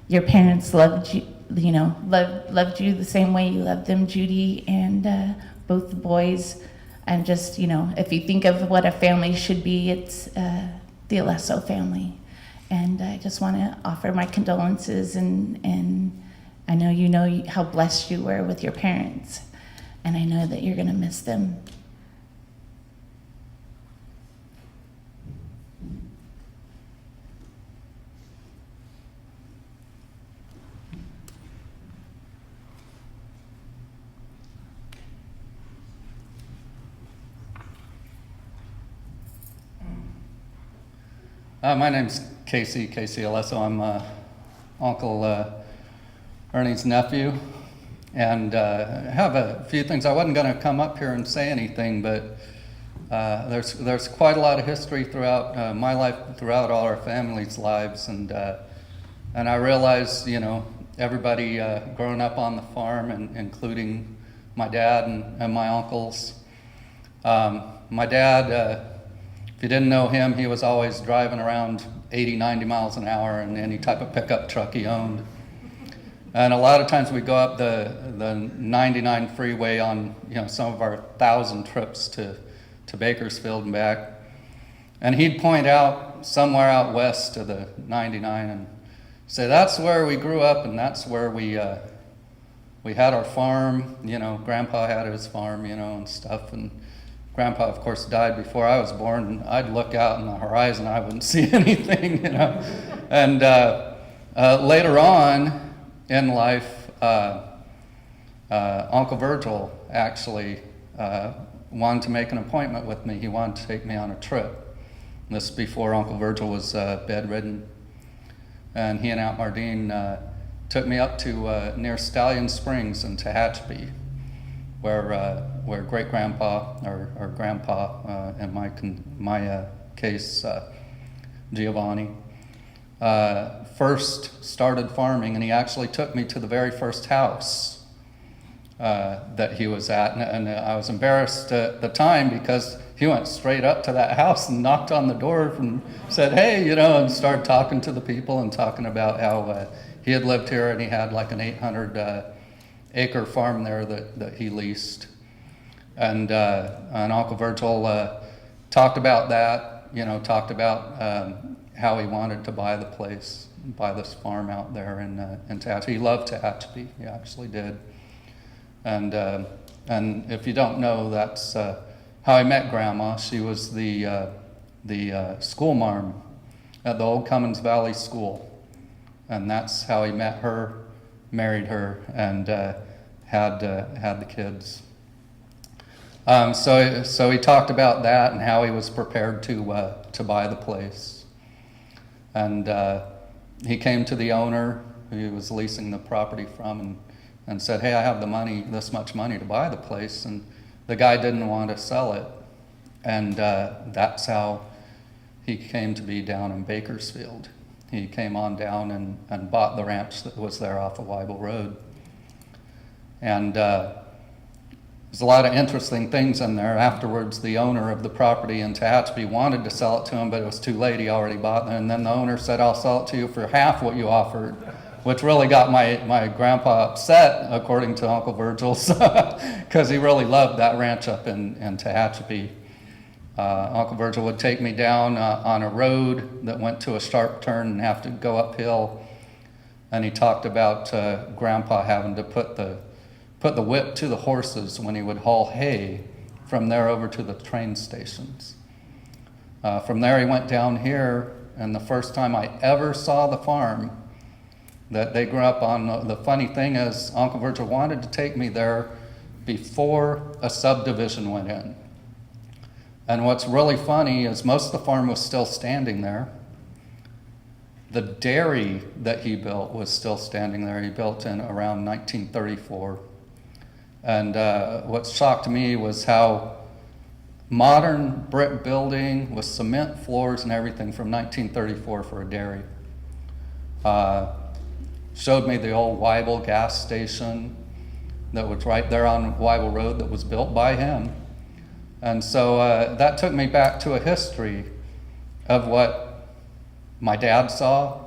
your parents loved you, you know, loved you the same way you loved them, Judy, and both the boys. And just, you know, if you think of what a family should be, it's the Alesso family. And I just want to offer my condolences, and I know you know how blessed you were with your parents, and I know that you're going to miss them. My name's Casey Alesso. I'm Uncle Ernie's nephew, and I have a few things. I wasn't going to come up here and say anything, but there's quite a lot of history throughout my life, throughout all our families' lives, and I realize, you know, everybody growing up on the farm, and including my dad and my uncles. My dad. If you didn't know him, he was always driving around 80, 90 miles an hour in any type of pickup truck he owned. And a lot of times we'd go up the 99 freeway on, you know, some of our 1,000 trips to Bakersfield and back. And he'd point out somewhere out west of the 99 and say, that's where we grew up, and that's where we had our farm. You know, Grandpa had his farm, you know, and stuff. And Grandpa, of course, died before I was born, and I'd look out on the horizon, I wouldn't see anything, you know. And later on in life, Uncle Virgil actually wanted to make an appointment with me. He wanted to take me on a trip. This is before Uncle Virgil was bedridden. And he and Aunt Mardine took me up to near Stallion Springs in Tehachapi, where great-grandpa, or grandpa, in my case, Giovanni, first started farming, and he actually took me to the very first house that he was at. And I was embarrassed at the time because he went straight up to that house and knocked on the door and said, hey, you know, and started talking to the people and talking about how he had lived here and he had like an 800-acre farm there that he leased. And Uncle Virgil talked about that, you know, talked about how he wanted to buy the place, buy this farm out there in Tehachapi. He loved Tehachapi, he actually did. And if you don't know, that's how I met Grandma. She was the school marm at the old Cummins Valley School. And that's how he met her, married her, and had the kids. So he talked about that and how he was prepared to buy the place. And he came to the owner who he was leasing the property from and said, hey, I have the money, this much money to buy the place. And the guy didn't want to sell it. And that's how he came to be down in Bakersfield. He came on down and bought the ranch that was there off of Weibel Road. And there's a lot of interesting things in there. Afterwards, the owner of the property in Tehachapi wanted to sell it to him, but it was too late. He already bought it. And then the owner said, I'll sell it to you for half what you offered, which really got my grandpa upset, according to Uncle Virgil, because he really loved that ranch up in Tehachapi. Uncle Virgil would take me down on a road that went to a sharp turn and have to go uphill. And he talked about Grandpa having to put the whip to the horses when he would haul hay from there over to the train stations. From there he went down here, and the first time I ever saw the farm that they grew up on, the funny thing is Uncle Virgil wanted to take me there before a subdivision went in. And what's really funny is most of the farm was still standing there. The dairy that he built was still standing there. He built in around 1934. And what shocked me was how modern brick building with cement floors and everything from 1934 for a dairy. Showed me the old Weibel gas station that was right there on Weibel Road that was built by him. And so that took me back to a history of what my dad saw,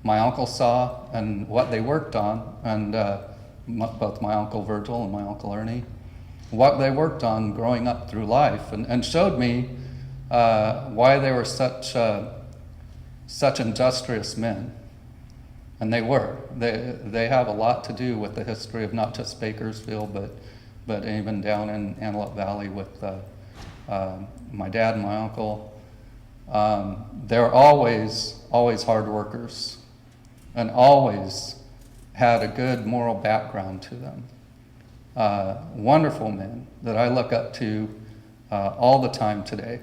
my uncle saw, and what they worked on, and both my Uncle Virgil and my Uncle Ernie, what they worked on growing up through life, and showed me why they were such industrious men. And they were. They have a lot to do with the history of not just Bakersfield, but even down in Antelope Valley with my dad and my uncle. They're always hard workers, and always had a good moral background to them. Wonderful men that I look up to all the time today.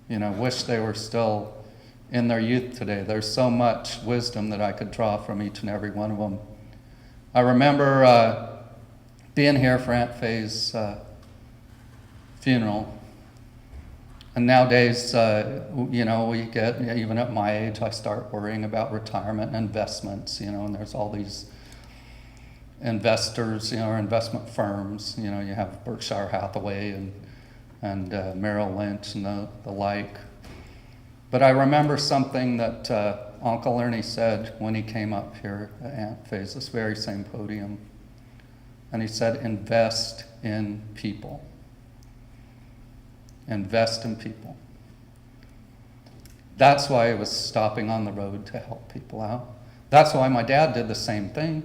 Wish they were still in their youth today. There's so much wisdom that I could draw from each and every one of them. I remember being here for Aunt Faye's funeral. And nowadays, we get, even at my age, I start worrying about retirement and investments, and there's all these investors, or investment firms. You have Berkshire Hathaway and Merrill Lynch and the like. But I remember something that Uncle Ernie said when he came up here at Aunt Faye's, this very same podium. And he said, invest in people. Invest in people. That's why he was stopping on the road to help people out. That's why my dad did the same thing.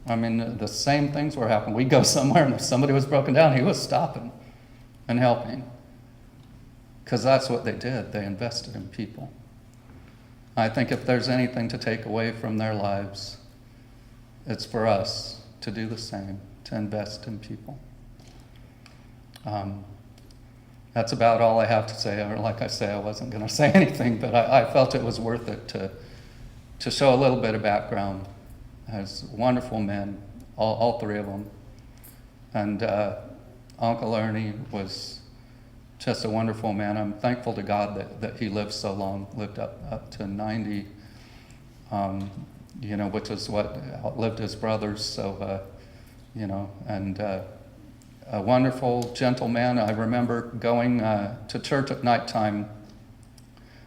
I mean, the same things were happening. We'd go somewhere and if somebody was broken down, he was stopping and helping. Because that's what they did. They invested in people. I think if there's anything to take away from their lives, it's for us to do the same, to invest in people. That's about all I have to say. Or like I say, I wasn't going to say anything, but I felt it was worth it to show a little bit of background. As wonderful men, all three of them. And Uncle Ernie was just a wonderful man. I'm thankful to God that he lived so long, lived up to 90, which is what outlived his brothers. So, and a wonderful, gentle man. I remember going to church at nighttime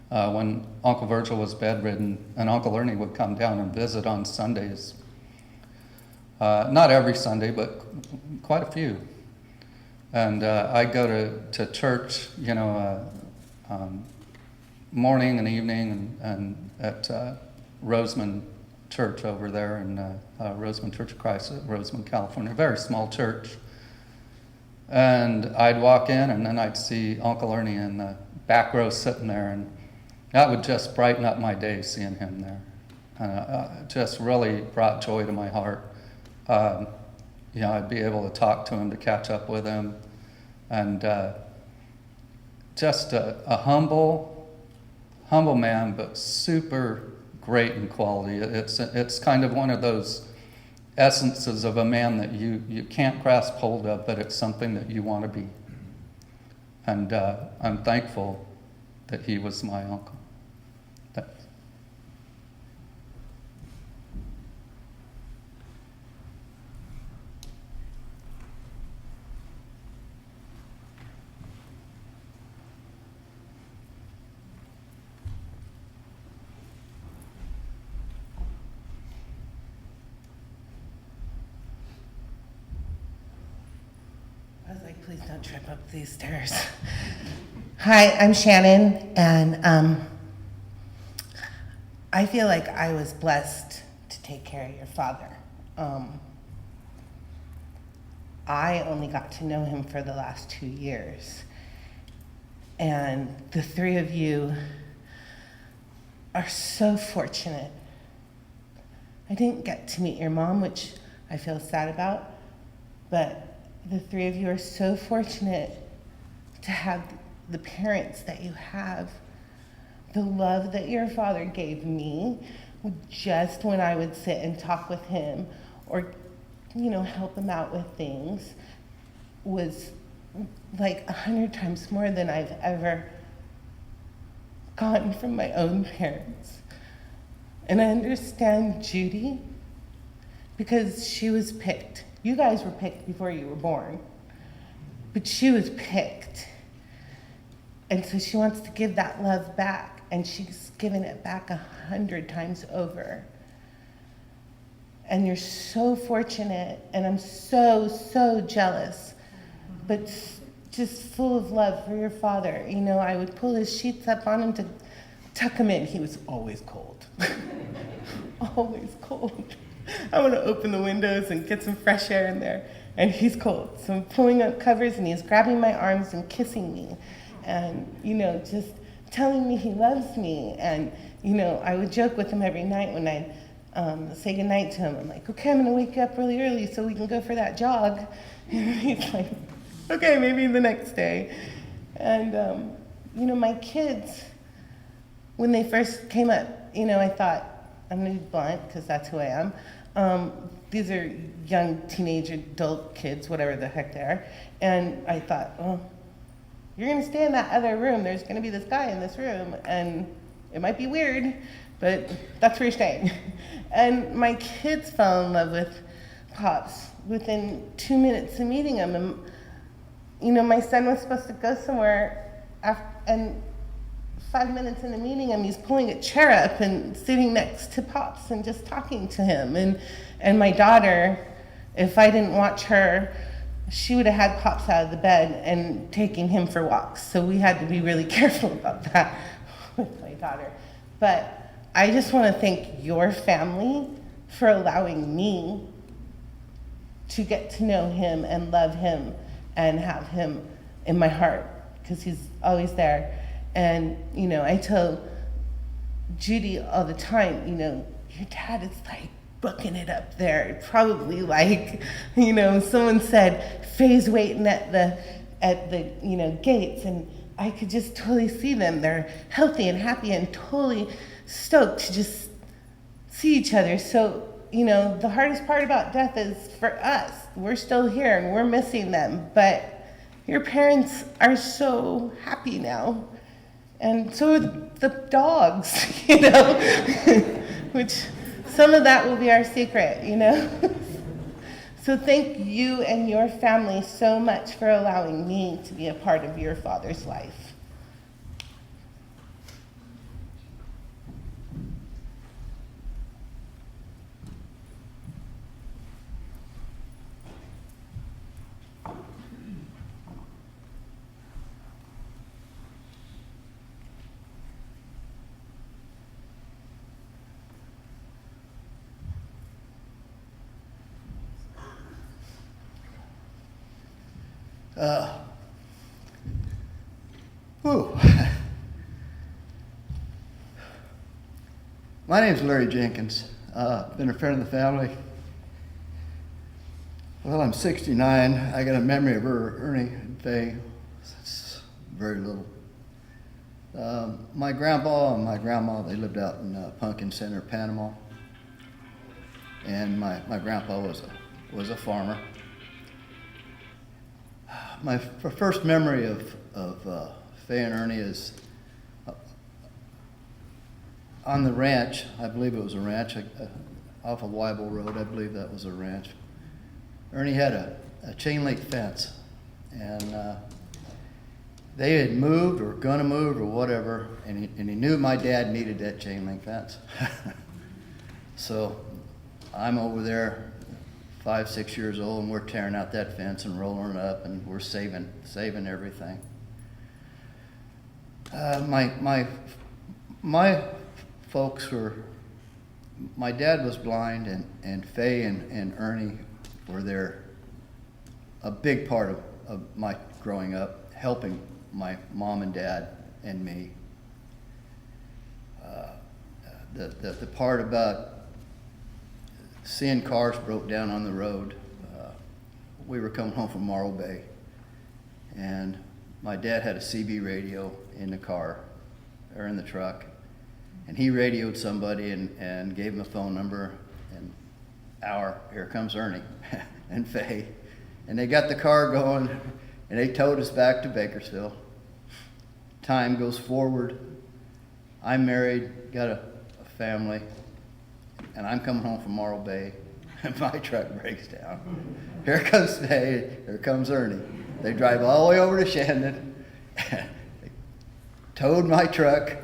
when Uncle Virgil was bedridden, and Uncle Ernie would come down and visit on Sundays. Not every Sunday, but quite a few. And I'd go to church, morning and evening, and at Roseman Church over there in Roseman Church of Christ at Roseman, California, a very small church. And I'd walk in, and then I'd see Uncle Ernie in the back row sitting there, and that would just brighten up my day seeing him there. And just really brought joy to my heart. I'd be able to talk to him, to catch up with him, and just a humble man, but super great in quality. It's kind of one of those essences of a man that you can't grasp hold of, but it's something that you want to be. And I'm thankful that he was my uncle. Thanks. I was like, please don't trip up these stairs. Hi, I'm Shannon, and I feel like I was blessed to take care of your father. I only got to know him for the last 2 years, and the three of you are so fortunate. I didn't get to meet your mom, which I feel sad about, but the three of you are so fortunate to have the parents that you have. The love that your father gave me, just when I would sit and talk with him or, help him out with things, was like 100 times more than I've ever gotten from my own parents. And I understand Judy because she was picked. You guys were picked before you were born, but she was picked. And so she wants to give that love back, and she's given it back 100 times over. And you're so fortunate, and I'm so, so jealous, but just full of love for your father. You know, I would pull his sheets up on him to tuck him in. He was always cold. Always cold. I want to open the windows and get some fresh air in there, and he's cold. So I'm pulling up covers, and he's grabbing my arms and kissing me, and, you know, just telling me he loves me. And, you know, I would joke with him every night when I'd say goodnight to him. I'm like, okay, I'm going to wake you up really early so we can go for that jog. And he's like, okay, maybe the next day. And, you know, my kids, when they first came up, you know, I thought, I'm going to be blunt because that's who I am. These are young teenage adult kids, whatever the heck they are. And I thought, well, you're going to stay in that other room. There's going to be this guy in this room, and it might be weird, but that's where you're staying. And my kids fell in love with Pops within 2 minutes of meeting him. And, you know, my son was supposed to go somewhere, and 5 minutes into meeting him, he's pulling a chair up and sitting next to Pops and just talking to him. And my daughter, if I didn't watch her, she would have had Pops out of the bed and taking him for walks. So we had to be really careful about that with my daughter. But I just want to thank your family for allowing me to get to know him and love him and have him in my heart, because he's always there. And, you know, I tell Judy all the time, you know, your dad is like booking it up there. Probably like, you know, someone said, Faye's waiting at the, you know, gates. And I could just totally see them. They're healthy and happy and totally stoked to just see each other. So, you know, the hardest part about death is for us. We're still here and we're missing them. But your parents are so happy now. And so are the dogs, you know, which some of that will be our secret, you know. So thank you and your family so much for allowing me to be a part of your father's life. My name's Larry Jenkins. Been a friend of the family. Well, I'm 69. I got a memory of her, Ernie and Faye. It's very little. My grandpa and my grandma, they lived out in Pumpkin Center, Panama. And my grandpa was a farmer. My first memory of Faye and Ernie is on the ranch. I believe it was a ranch off of Weibel Road. I believe that was a ranch. Ernie had a chain link fence, and they had moved or gonna move or whatever, and he knew my dad needed that chain link fence. So I'm over there, 5, 6 years old, and we're tearing out that fence and rolling it up, and we're saving everything. My folks were, my dad was blind, and Faye and Ernie were there, a big part of my growing up, helping my mom and dad and me. The part about seeing cars broke down on the road, we were coming home from Morro Bay, and my dad had a CB radio in the car, or in the truck, and he radioed somebody and gave him a phone number, and here comes Ernie and Faye. And they got the car going, and they towed us back to Bakersfield. Time goes forward. I'm married, got a family. and I'm coming home from Morro Bay, and my truck breaks down. Here comes Faye, here comes Ernie. They drive all the way over to Shandon, towed my truck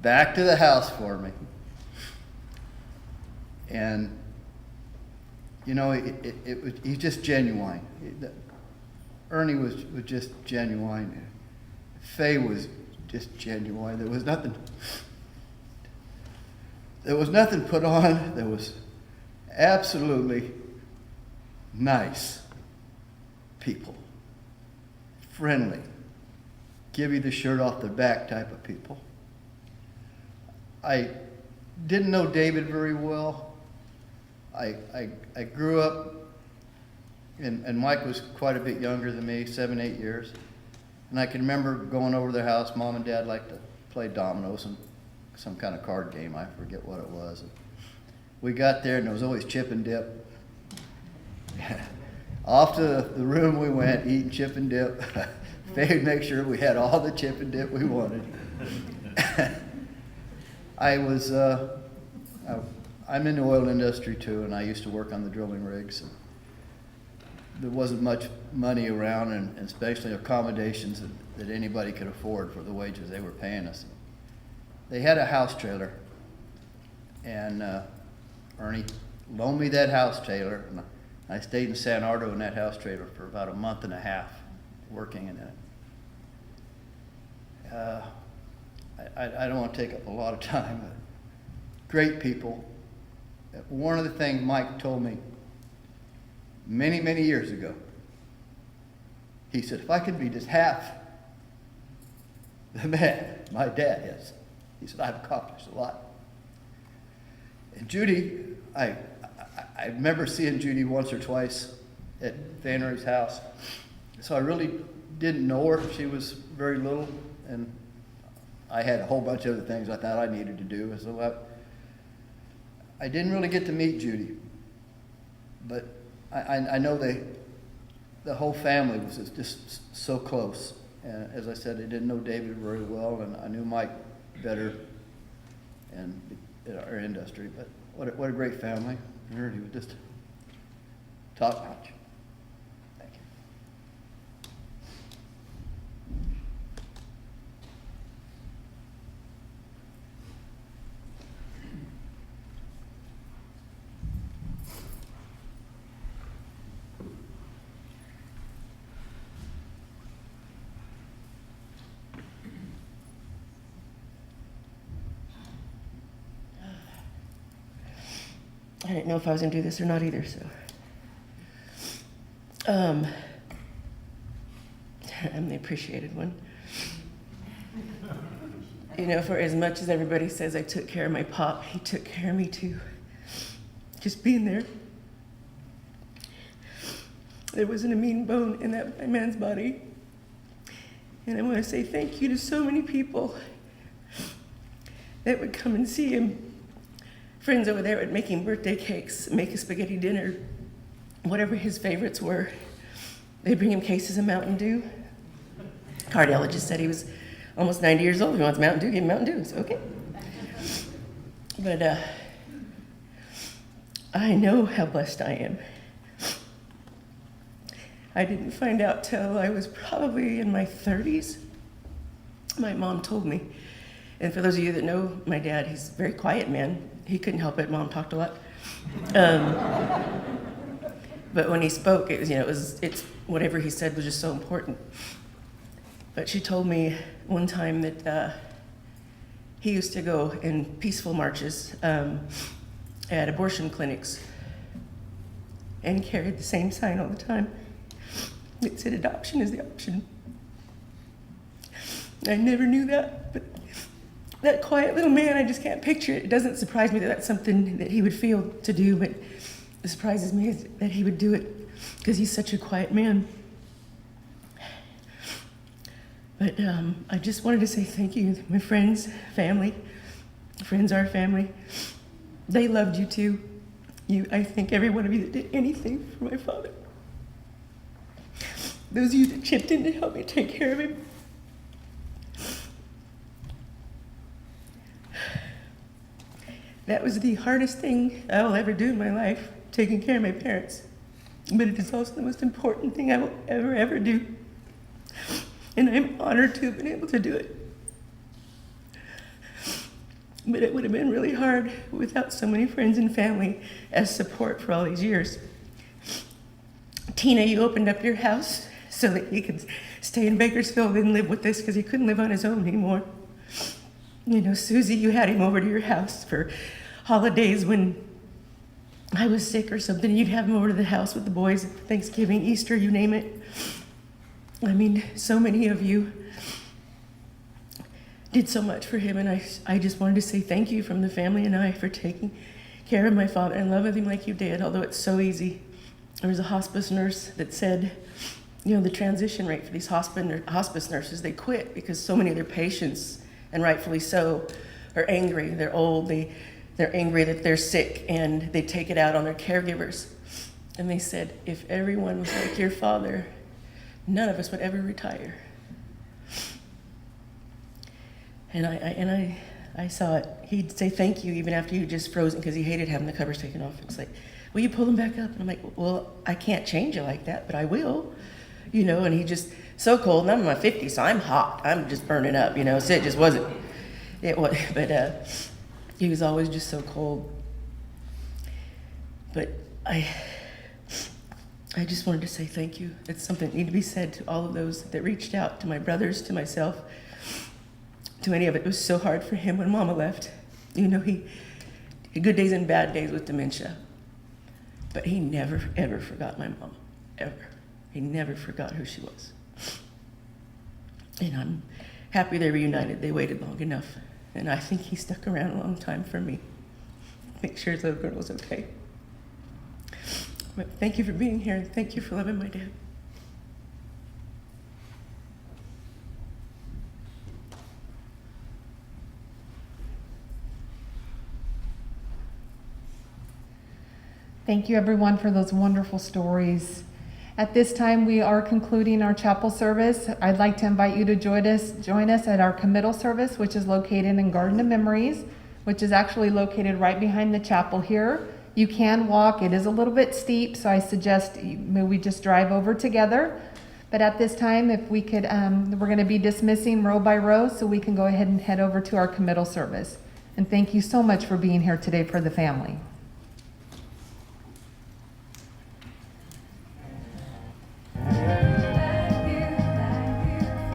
back to the house for me. And, you know, he's just genuine. Ernie was just genuine. Faye was just genuine. There was nothing put on. There was absolutely nice people, friendly, give you the shirt off the back type of people. I didn't know David very well. I grew up, and Mike was quite a bit younger than me, 7, 8 years. And I can remember going over to their house. Mom and Dad liked to play dominoes and some kind of card game. I forget what it was. And we got there, and there was always chip and dip. Off to the room we went, eating chip and dip. They'd make sure we had all the chip and dip we wanted. I'm in the oil industry too, and I used to work on the drilling rigs. And there wasn't much money around, and especially accommodations that anybody could afford for the wages they were paying us. They had a house trailer, and Ernie loaned me that house trailer, and I stayed in San Ardo in that house trailer for about a month and a half working in it. I don't want to take up a lot of time, but great people. One of the things Mike told me many, many years ago, he said, if I could be just half the man my dad is, he said, I've accomplished a lot. And Judy, I remember seeing Judy once or twice at Vannery's house. So I really didn't know her. She was very little, and I had a whole bunch of other things I thought I needed to do. So I didn't really get to meet Judy, but I know the whole family was just so close. And as I said, I didn't know David very well, and I knew Mike better in our industry. But what a great family. He was just top notch. Thank you. I didn't know if I was going to do this or not either, so. I'm the appreciated one. You know, for as much as everybody says I took care of my pop, he took care of me too. Just being there. There wasn't a mean bone in that man's body. And I want to say thank you to so many people that would come and see him. Friends over there would make him birthday cakes, make a spaghetti dinner, whatever his favorites were. They'd bring him cases of Mountain Dew. Cardiologist said he was almost 90 years old. If he wants Mountain Dew, give him Mountain Dew. It's okay. But I know how blessed I am. I didn't find out till I was probably in my 30s. My mom told me. And for those of you that know my dad, he's a very quiet man. He couldn't help it. Mom talked a lot. But when he spoke, it was, it's whatever he said was just so important. But she told me one time that he used to go in peaceful marches at abortion clinics, and he carried the same sign all the time. It said, "Adoption is the option." I never knew that, but that quiet little man, I just can't picture it. It doesn't surprise me that that's something that he would feel to do, but it surprises me that he would do it because he's such a quiet man. But I just wanted to say thank you to my friends, family. Friends are family. They loved you too. I think every one of you that did anything for my father. Those of you that chipped in to help me take care of him. That was the hardest thing I will ever do in my life, taking care of my parents. But it is also the most important thing I will ever do. And I'm honored to have been able to do it. But it would have been really hard without so many friends and family as support for all these years. Tina, you opened up your house so that he could stay in Bakersfield and live with us because he couldn't live on his own anymore. You know, Susie, you had him over to your house for holidays when I was sick or something. You'd have him over to the house with the boys at Thanksgiving, Easter, you name it. I mean, so many of you did so much for him, and I just wanted to say thank you from the family and I for taking care of my father and loving him like you did, although it's so easy. There was a hospice nurse that said, you know, the transition rate for these hospice nurses, they quit because so many of their patients, and rightfully so, are angry. They're old, they're angry that they're sick, and they take it out on their caregivers. And they said, if everyone was like your father, none of us would ever retire. And I saw it. He'd say thank you even after you just frozen because he hated having the covers taken off. It's like, will you pull them back up? And I'm like, well, I can't change it like that, but I will. You know, and he just, so cold, and I'm in my 50s, so I'm hot. I'm just burning up, you know, so it just wasn't, but he was always just so cold. But I just wanted to say thank you. It's something that needed to be said to all of those that reached out, to my brothers, to myself, to any of it. It was so hard for him when Mama left. You know, he had good days and bad days with dementia. But he never, ever forgot my mom, ever. He never forgot who she was. And I'm happy they're reunited. They waited long enough. And I think he stuck around a long time for me. Make sure his little girl was okay. But thank you for being here, and thank you for loving my dad. Thank you, everyone, for those wonderful stories. At this time, we are concluding our chapel service. I'd like to invite you to join us at our committal service, which is located in Garden of Memories, which is actually located right behind the chapel here. You can walk. It is a little bit steep, so I suggest maybe we just drive over together. But at this time, if we could, we're going to be dismissing row by row, so we can go ahead and head over to our committal service. And thank you so much for being here today for the family.